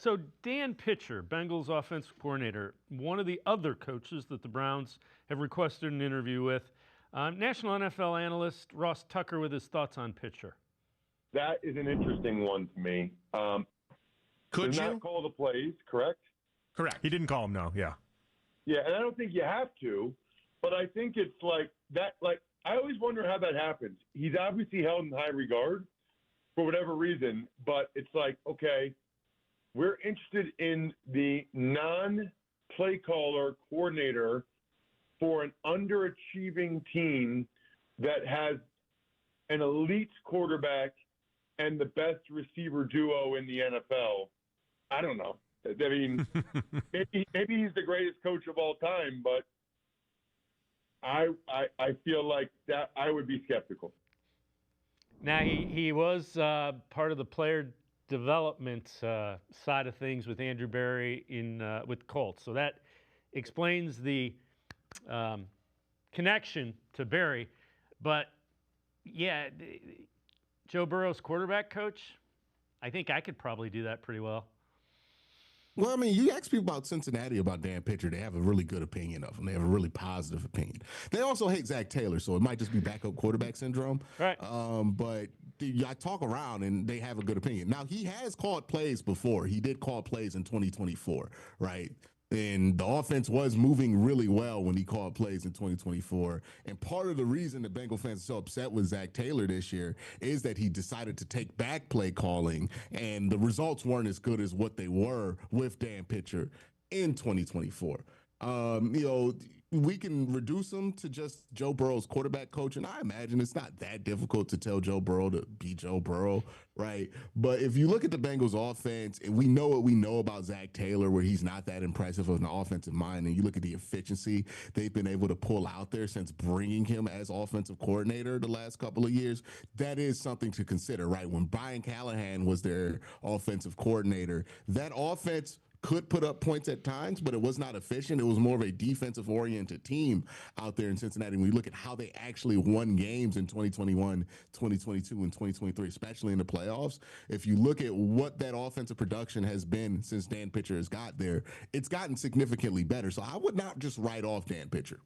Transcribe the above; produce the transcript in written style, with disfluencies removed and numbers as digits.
So Dan Pitcher, Bengals offensive coordinator, one of the other coaches that the Browns have requested an interview with, national NFL analyst Ross Tucker with his thoughts on Pitcher. That is an interesting one to me. Could Does you? not call the plays, correct? Correct. He didn't call him, no, yeah. Yeah, and I don't think you have to, but I think it's like that. Like, I always wonder how that happens. He's obviously held in high regard for whatever reason, but it's like, okay, we're interested in the non-play caller coordinator for an underachieving team that has an elite quarterback and the best receiver duo in the NFL. I don't know. I mean, maybe he's the greatest coach of all time, but I feel like that I would be skeptical. Now, he was part of the player development side of things with Andrew Berry with Colts. So that explains the connection to Berry. But, yeah, Joe Burrow's quarterback coach, I think I could probably do that pretty well. Well, I mean, you ask people about Cincinnati, about Dan Pitcher, they have a really good opinion of him. They have a really positive opinion. They also hate Zach Taylor, so it might just be backup quarterback syndrome. Right. But I talk around, and they have a good opinion. Now, he has called plays before. He did call plays in 2024, right? And the offense was moving really well when he called plays in 2024. And part of the reason the Bengal fans are so upset with Zach Taylor this year is that he decided to take back play calling, and the results weren't as good as what they were with Dan Pitcher in 2024. We can reduce him to just Joe Burrow's quarterback coach, and I imagine it's not that difficult to tell Joe Burrow to be Joe Burrow, right? But if you look at the Bengals offense, and we know what we know about Zach Taylor, where he's not that impressive of an offensive mind, and you look at the efficiency they've been able to pull out there since bringing him as offensive coordinator the last couple of years, that is something to consider, right? When Brian Callahan was their offensive coordinator, that offense could put up points at times, but it was not efficient. It was more of a defensive-oriented team out there in Cincinnati. When we look at how they actually won games in 2021, 2022, and 2023, especially in the playoffs, if you look at what that offensive production has been since Dan Pitcher has got there, it's gotten significantly better. So I would not just write off Dan Pitcher.